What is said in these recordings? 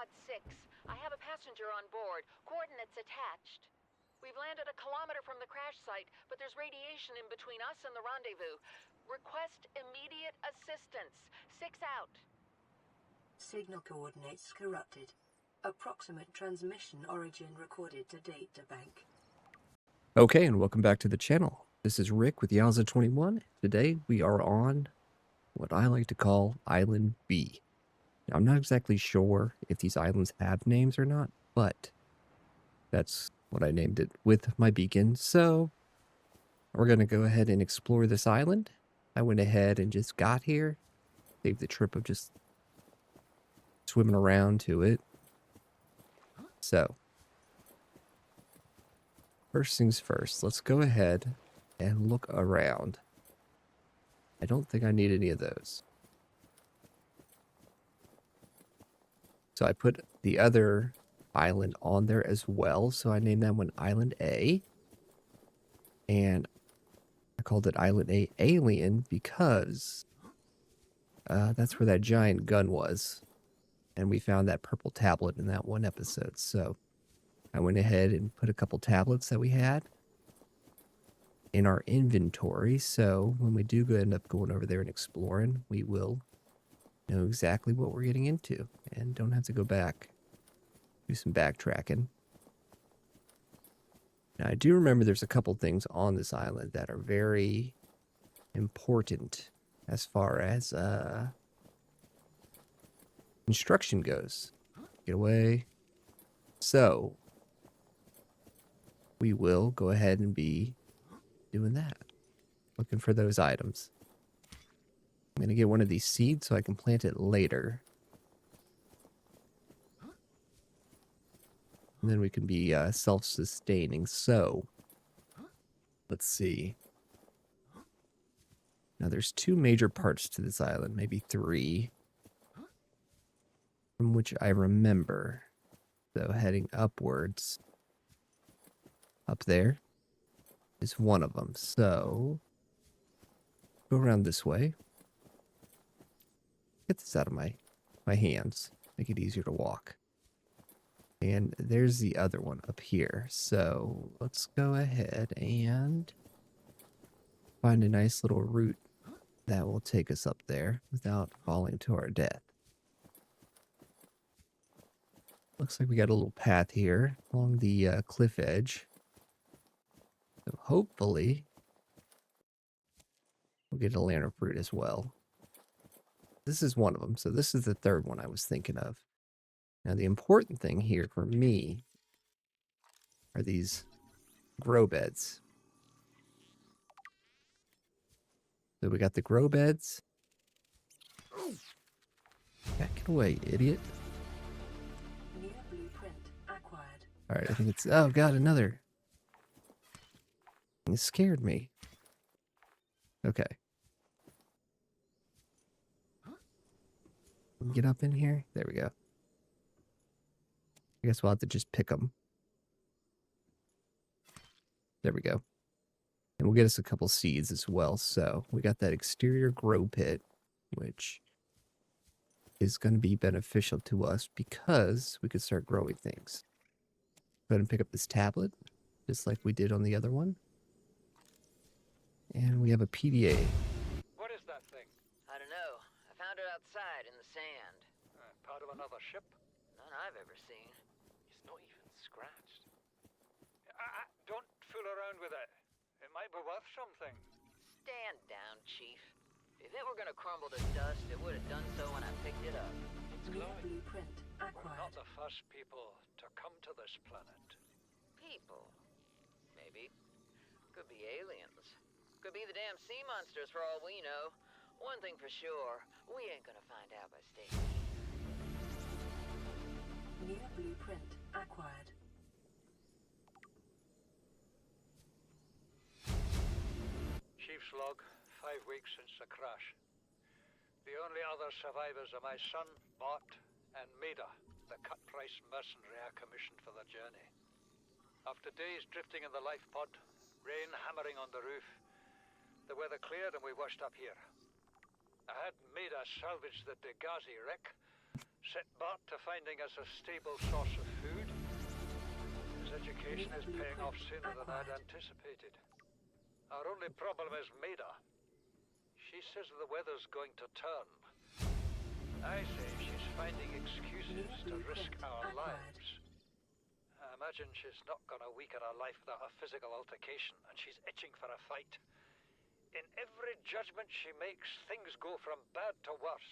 Pod 6. I have a passenger on board. Coordinates attached. We've landed a kilometer from the crash site, but there's radiation in between us and the rendezvous. Request immediate assistance. 6 out. Signal coordinates corrupted. Approximate transmission origin recorded to data bank. Okay, and welcome back to the channel. This is Rick with Yaza21. Today we are on what I like to call Island B. Now, I'm not exactly sure if these islands have names or not, but that's what I named it with my beacon. So we're going to go ahead and explore this island. I went ahead and just got here. Saved the trip of just swimming around to it. So first things first, let's go ahead and look around. I don't think I need any of those. So I put the other island on there as well. So I named that one Island A. And I called it Island A Alien because that's where that giant gun was. And we found that purple tablet in that one episode. So I went ahead and put a couple tablets that we had in our inventory. So when we do end up going over there and exploring, we will know exactly what we're getting into and don't have to go back, do some backtracking. Now, I do remember there's a couple things on this island that are very important as far as construction goes. Get away. So we will go ahead and be doing that, looking for those items. I'm going to get one of these seeds so I can plant it later. And then we can be self-sustaining. So, let's see. Now, there's two major parts to this island, maybe three, from which I remember. So, heading upwards, up there is one of them. So, go around this way. Get this out of my hands. Make it easier to walk. And there's the other one up here. So let's go ahead and find a nice little route that will take us up there without falling to our death. Looks like we got a little path here along the cliff edge. So hopefully we'll get a lantern fruit as well. This is one of them. So this is the third one I was thinking of. Now, the important thing here for me are these grow beds. So we got the grow beds. Get away, idiot. New blueprint acquired. All right, I think it's... Oh, God, another. It scared me. Okay. Get up in here. There we go. I guess we'll have to just pick them. There we go. And we'll get us a couple seeds as well. So we got that exterior grow pit, which is going to be beneficial to us because we could start growing things. Go ahead and pick up this tablet, just like we did on the other one. And we have a PDA. What is that thing? I don't know. I found it outside in the sand. Part of another ship? None I've ever seen. It's not even scratched. Don't fool around with it. It might be worth something. Stand down, Chief. If it were gonna crumble to dust, it would have done so when I picked it up. It's New glowing. blueprint We're acquired. not the first people to come to this planet. People. Maybe. Could be aliens. Could be the damn sea monsters for all we know. One thing for sure, we ain't gonna find out by staying here. New blueprint acquired. Chief's log, 5 weeks since the crash. The only other survivors are my son, Bart, and Maida, the cut-price mercenary I commissioned for the journey. After days drifting in the life pod, rain hammering on the roof, the weather cleared and we washed up here. I had Maida salvage the Degazi wreck, Set Bart to finding us a stable source of food. His education is paying off sooner than I'd anticipated. Our only problem is Maida. She says the weather's going to turn. I say she's finding excuses to risk our lives. I imagine she's not gonna weaken her life without a physical altercation, and she's itching for a fight. In every judgment she makes, things go from bad to worse.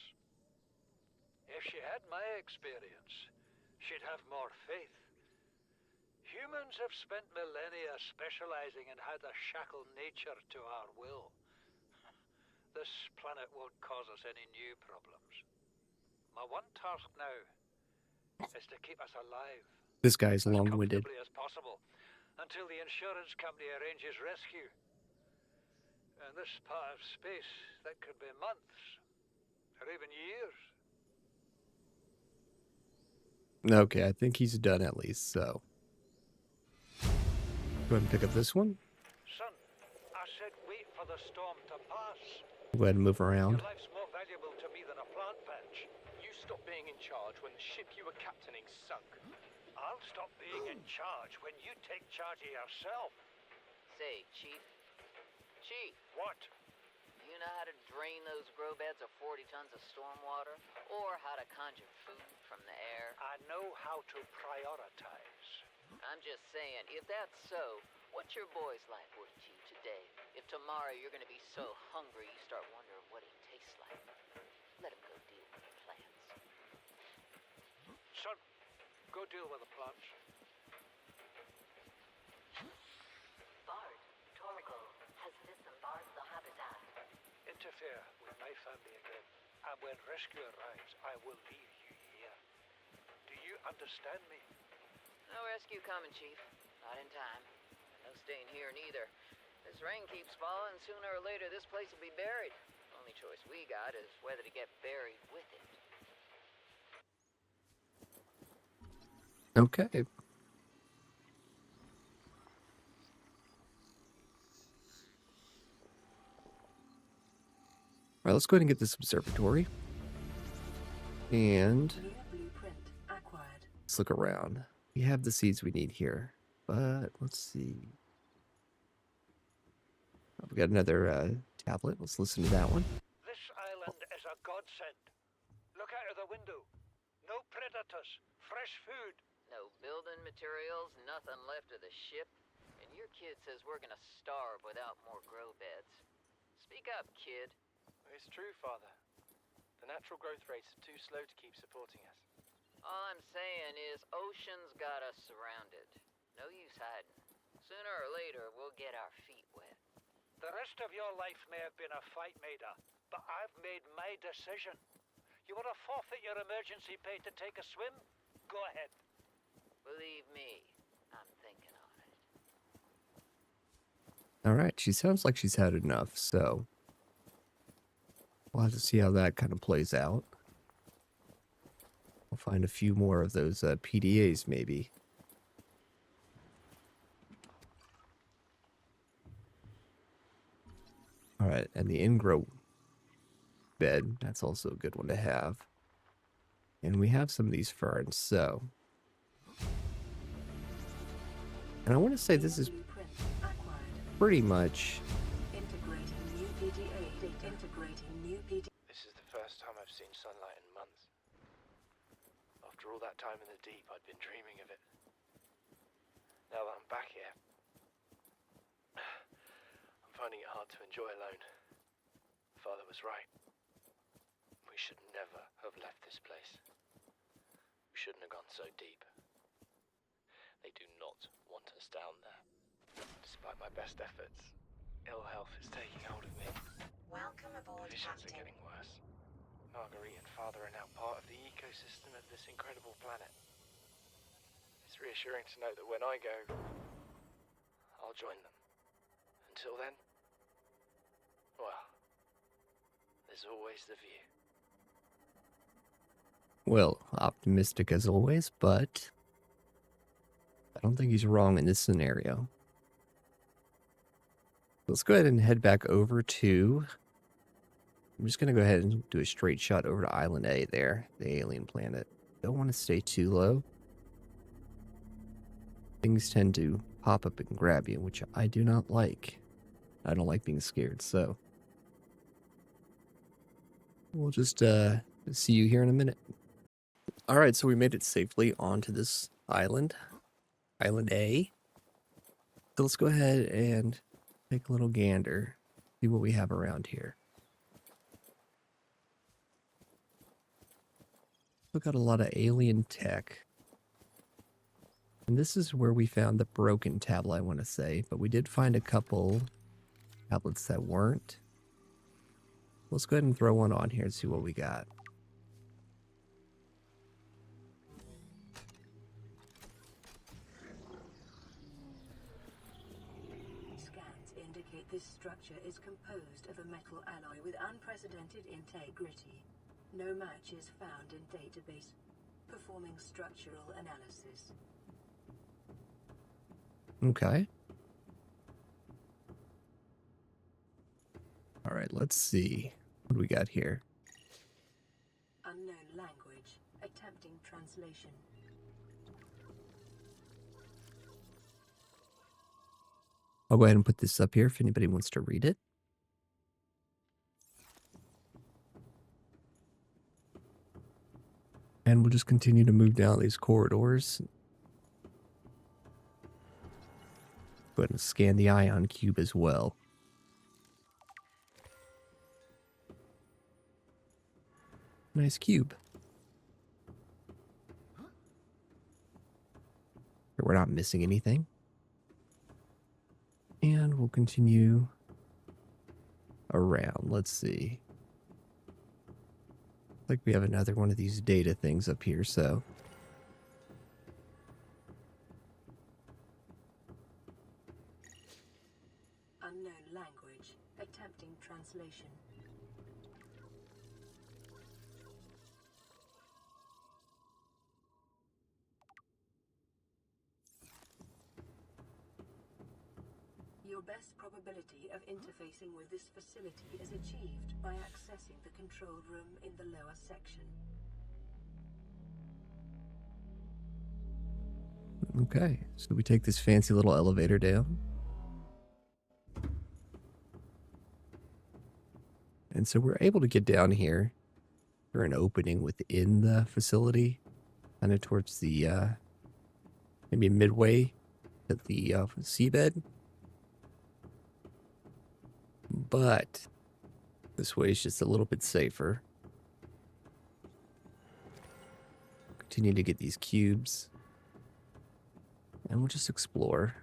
If she had my experience, she'd have more faith. Humans have spent millennia specializing in how to shackle nature to our will. This planet won't cause us any new problems. My one task now is to keep us alive. This guy's As long-winded. comfortably as possible until the insurance company arranges rescue. In this part of space, that could be months or even years. Okay, I think he's done at least, so. Go ahead and pick up this one. Son, I said wait for the storm to pass. Go ahead and move around. Your life's more valuable to me than a plant patch. You stopped being in charge when the ship you were captaining sunk. I'll stop being in charge when you take charge of yourself. Say, Chief. Chief, What? you know how to drain those grow beds of 40 tons of stormwater? Or how to conjure food from the air? I know how to prioritize. I'm just saying, if that's so, what's your boy's life worth to you today? If tomorrow you're gonna be so hungry you start wondering what he tastes like, let him go deal with the plants. Son, go deal with the plants. Bard, Torgal has disembarked the habitat. Interfere with my family again, and when rescue arrives, I will leave you here. Do you understand me? No rescue coming, Chief. Not in time. No staying here neither. This rain keeps falling, sooner or later this place will be buried. Only choice we got is whether to get buried with it. Okay. All right, let's go ahead and get this observatory. And New blueprint acquired. let's look around. We have the seeds we need here, but let's see. Oh, we got another tablet. Let's listen to that one. This island is a godsend. Look out of the window. No predators. Fresh food. No building materials, nothing left of the ship. And your kid says we're gonna starve without more grow beds. Speak up, kid. It's true, Father. The natural growth rates are too slow to keep supporting us. All I'm saying is ocean's got us surrounded. No use hiding. Sooner or later, we'll get our feet wet. The rest of your life may have been a fight, Maida, but I've made my decision. You want to forfeit your emergency pay to take a swim? Go ahead. Believe me, I'm thinking on it. All right, she sounds like she's had enough, so we'll have to see how that kind of plays out. We'll find a few more of those PDAs, maybe. All right, and the ingrow bed, that's also a good one to have. And we have some of these ferns, so. And I want to say this is Blueprint acquired. pretty much. Integrating new PDA data. Integrating new PDA. This is the first time I've seen sunlight in months. After all that time in the deep, I'd been dreaming of it. Now that I'm back here, I'm finding it hard to enjoy alone. Father was right. We should never have left this place. We shouldn't have gone so deep. They do not want us down there. Despite my best efforts, ill health is taking hold of me. Welcome aboard, Visions are Captain. getting worse. Marguerite and Father are now part of the ecosystem of this incredible planet. It's reassuring to know that when I go, I'll join them. Until then, well, there's always the view. Well, optimistic as always, but I don't think he's wrong in this scenario. Let's go ahead and head back over to I'm just going to go ahead and do a straight shot over to Island A there, the alien planet. Don't want to stay too low. Things tend to pop up and grab you, which I do not like. I don't like being scared, so we'll just see you here in a minute. Alright, so we made it safely onto this island, Island A. So let's go ahead and take a little gander, see what we have around here. We've got a lot of alien tech. And this is where we found the broken tablet, I want to say. But we did find a couple tablets that weren't. Let's go ahead and throw one on here and see what we got. Scans indicate this structure is composed of a metal alloy with unprecedented integrity. No match is found in database. Performing structural analysis. Okay. All right, let's see. What do we got here? Unknown language. Attempting translation. I'll go ahead and put this up here if anybody wants to read it. And we'll just continue to move down these corridors. Go ahead and scan the ion cube as well. Nice cube. We're not missing anything. And we'll continue around. Let's see. Like we have another one of these data things up here, so. Unknown language. Attempting translation. Your best probability of interfacing with this facility is achieved by accessing the control room in the lower section. Okay, so we take this fancy little elevator down. And so we're able to get down here through an opening within the facility, kind of towards the, maybe midway to the seabed. But this way is just a little bit safer. Continue to get these cubes. And we'll just explore.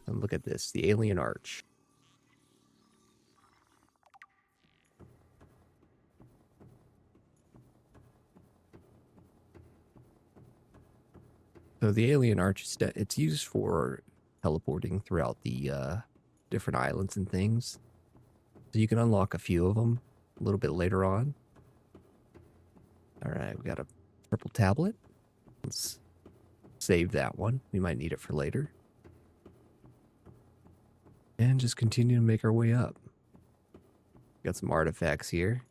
And look at this, the alien arch. So the alien arch, it's used for teleporting throughout the different islands and things. So you can unlock a few of them a little bit later on. All right, we got a purple tablet. Let's save that one. We might need it for later. And just continue to make our way up. Got some artifacts here.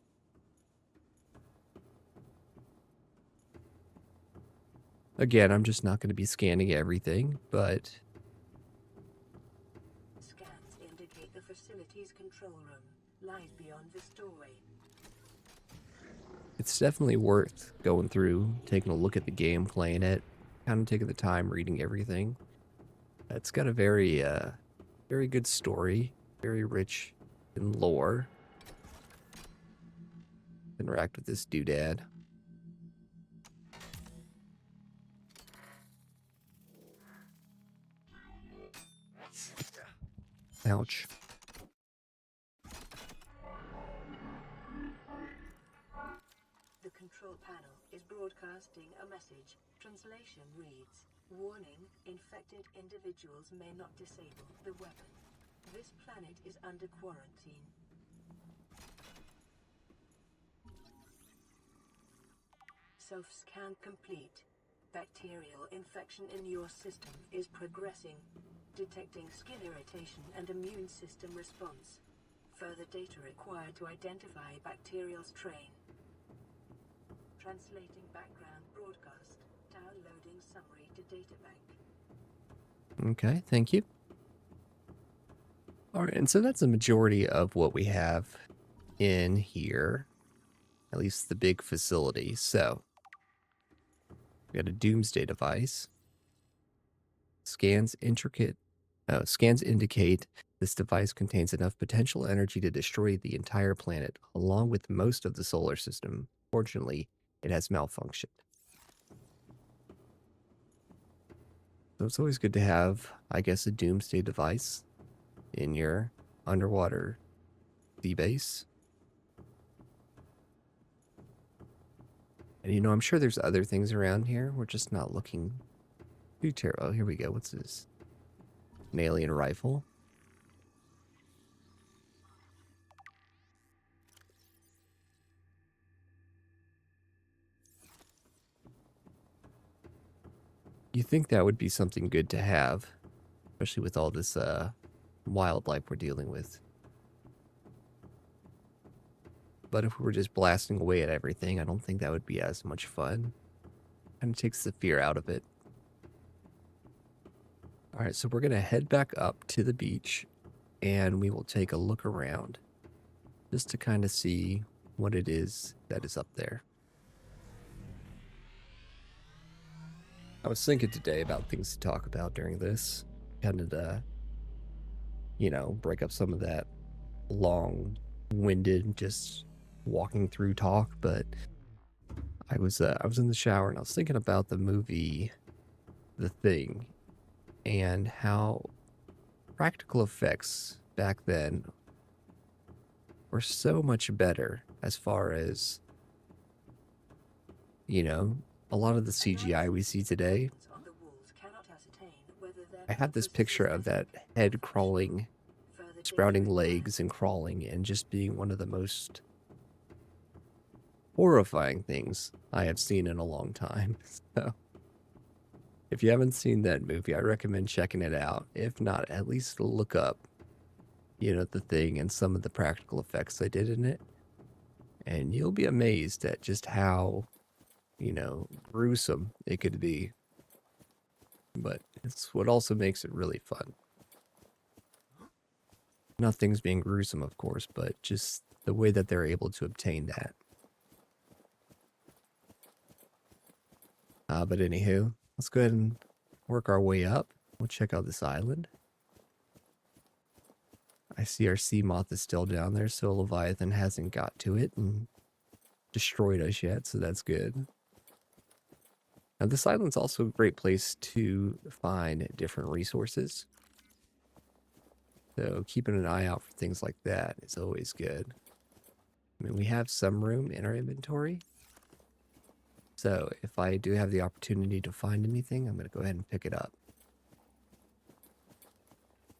Again, I'm just not going to be scanning everything, but Scans indicate the facility's control room lies beyond this doorway. it's definitely worth going through, taking a look at the game, playing it, kind of taking the time, reading everything. It's got a very, very good story, very rich in lore. Interact with this doodad. Ouch. The control panel is broadcasting a message. Translation reads, "Warning, infected individuals may not disable the weapon. This planet is under quarantine." Self-scan complete. Bacterial infection in your system is progressing. detecting skin irritation and immune system response. Further data required to identify bacterial strain. Translating background broadcast. Downloading summary to databank. Okay, thank you. All right, and so that's the majority of what we have in here, at least the big facility. So we got a doomsday device. Scans indicate this device contains enough potential energy to destroy the entire planet, along with most of the solar system. Fortunately, it has malfunctioned. So it's always good to have, I guess, a doomsday device in your underwater sea base. And I'm sure there's other things around here. We're just not looking too terrible. Oh, here we go. What's this? An alien rifle. You think that would be something good to have, especially with all this wildlife we're dealing with. But if we were just blasting away at everything, I don't think that would be as much fun. Kind of takes the fear out of it. All right, so we're going to head back up to the beach, and we will take a look around just to kind of see what it is that is up there. I was thinking today about things to talk about during this, kind of to, break up some of that long-winded, just walking through talk. But I was in the shower and I was thinking about the movie The Thing and how practical effects back then were so much better as far as, a lot of the CGI we see today. I have this picture of that head crawling, sprouting legs and crawling, and just being one of the most horrifying things I have seen in a long time. So, if you haven't seen that movie, I recommend checking it out. If not, at least look up, The Thing and some of the practical effects they did in it. And you'll be amazed at just how, gruesome it could be. But it's what also makes it really fun. Not things being gruesome, of course, but just the way that they're able to obtain that. But anywho, let's go ahead and work our way up. We'll check out this island. I see our sea moth is still down there, so Leviathan hasn't got to it and destroyed us yet, so that's good. Now, this island's also a great place to find different resources. So keeping an eye out for things like that is always good. I mean, we have some room in our inventory. So if I do have the opportunity to find anything, I'm going to go ahead and pick it up.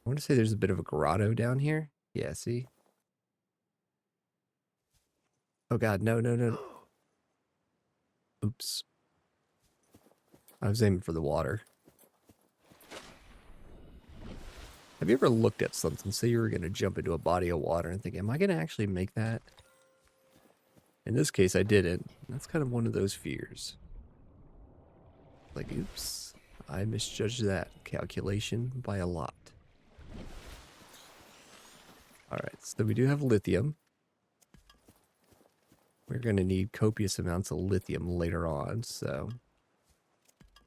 I want to say there's a bit of a grotto down here. Yeah, see? Oh god, no, no, no. Oops. I was aiming for the water. Have you ever looked at something, say you were going to jump into a body of water and think, am I going to actually make that? In this case, I didn't. That's kind of one of those fears. Like, oops, I misjudged that calculation by a lot. Alright, so we do have lithium. We're going to need copious amounts of lithium later on, so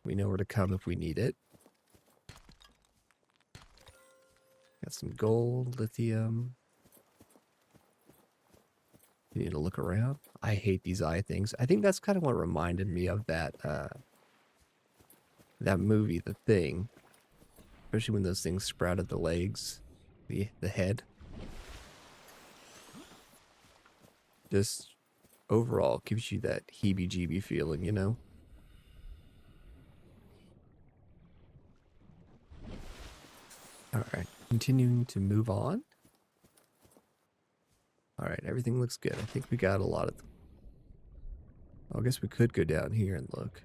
we know where to come if we need it. Got some gold, lithium. You need to look around. I hate these eye things. I think that's kind of what reminded me of that that movie, The Thing. Especially when those things sprouted the legs, the head. Just overall gives you that heebie-jeebie feeling, you know? Alright, continuing to move on. Alright, everything looks good. I think we got a lot of them. I guess we could go down here and look.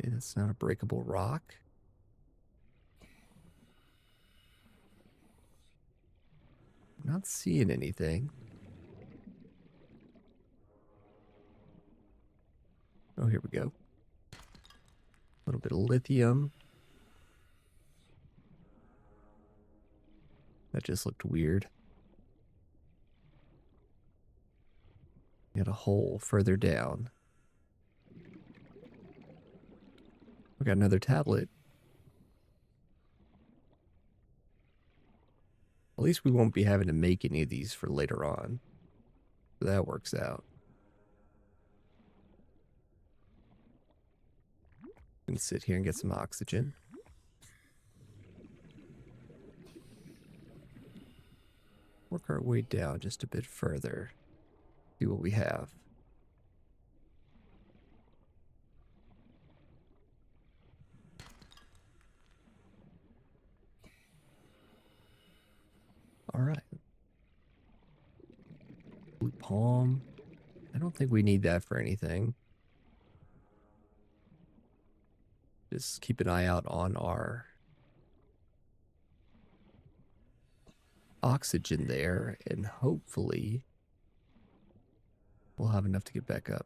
It's not a breakable rock. Not seeing anything. Oh, here we go. A little bit of lithium. That just looked weird. Got a hole further down. We got another tablet. At least we won't be having to make any of these for later on. So that works out. We can sit here and get some oxygen. Work our way down just a bit further. See what we have. All right. Blue palm. I don't think we need that for anything. Just keep an eye out on our oxygen there, and hopefully we'll have enough to get back up.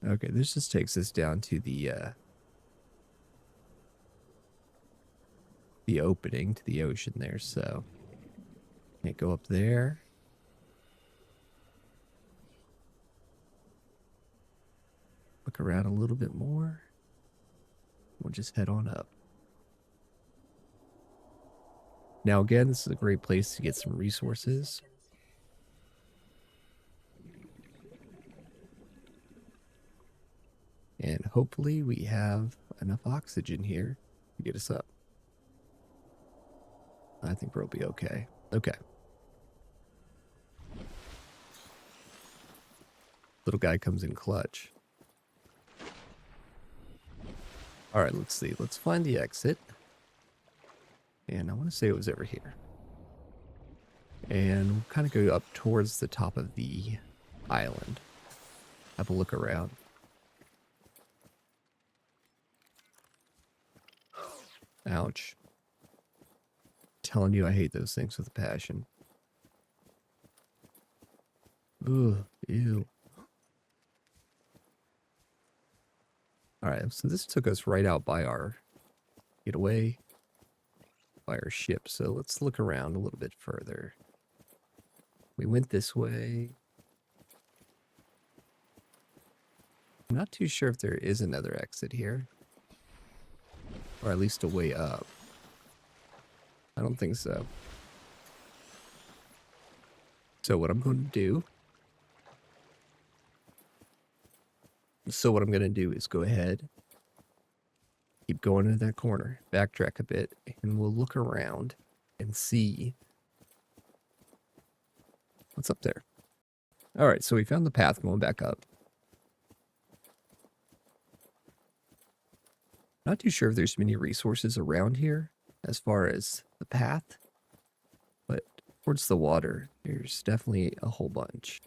Okay, this just takes us down to the opening to the ocean there, so can't go up there. Look around a little bit more. We'll just head on up. Now again, this is a great place to get some resources. And hopefully we have enough oxygen here to get us up. I think we'll be okay. Okay. Little guy comes in clutch. All right, let's see. Let's find the exit. And I want to say it was over here. And we'll kind of go up towards the top of the island. Have a look around. Ouch. Telling you I hate those things with a passion. Ugh, ew. Alright, so this took us right out by our getaway, by our ship. So let's look around a little bit further. We went this way. I'm not too sure if there is another exit here. Or at least a way up. I don't think so. So what I'm going to do... is go ahead, keep going into that corner, backtrack a bit, and we'll look around and see what's up there. All right, so we found the path going back up. Not too sure if there's many resources around here as far as the path, but towards the water, there's definitely a whole bunch.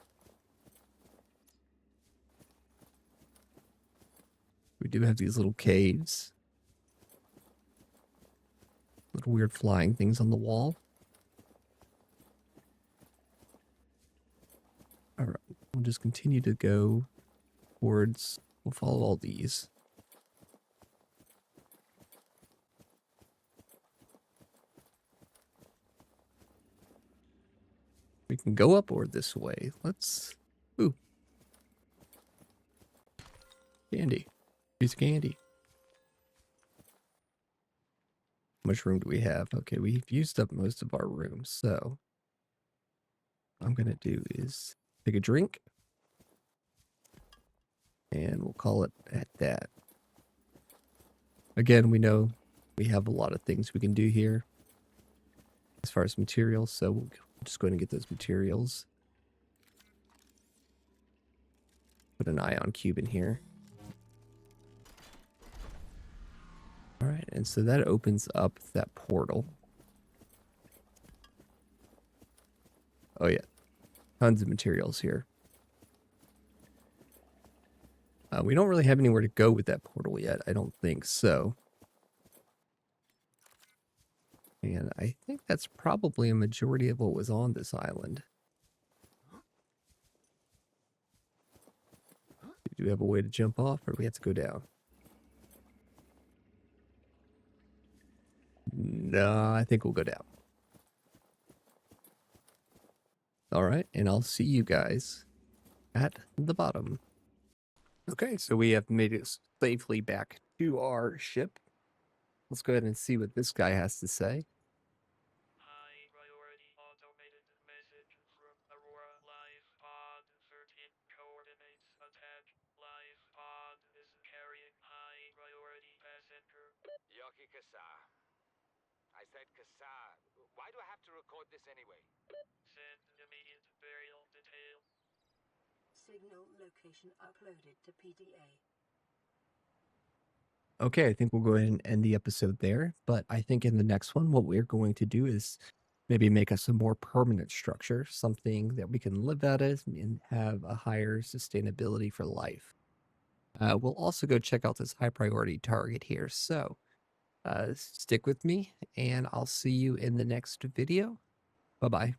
We do have these little caves. Little weird flying things on the wall. Alright, we'll just continue to go towards... We'll follow all these. We can go up or this way. Let's... Ooh. Candy. Piece of candy. How much room do we have? Okay, we've used up most of our room, so what I'm gonna do is take a drink and we'll call it at that. Again, we know we have a lot of things we can do here as far as materials, so we'll just go ahead and get those materials. Put an ion cube in here. All right, and so that opens up that portal. Oh yeah, tons of materials here. We don't really have anywhere to go with that portal yet. I don't think so. And I think that's probably a majority of what was on this island. Do we have a way to jump off, or do we have to go down? No, I think we'll go down. All right, and I'll see you guys at the bottom. Okay, so we have made it safely back to our ship. Let's go ahead and see what this guy has to say. High priority automated message from Aurora Live Pod 13 coordinates attached. Live Pod is carrying high priority passenger. Yoki Kasa. I said Kasa. Why do I have to record this anyway? Send immediate burial detail. Signal location uploaded to PDA. Okay, I think we'll go ahead and end the episode there. But I think in the next one, what we're going to do is maybe make us a more permanent structure, something that we can live out of and have a higher sustainability for life. We'll also go check out this high priority target here. So stick with me, and I'll see you in the next video. Bye-bye.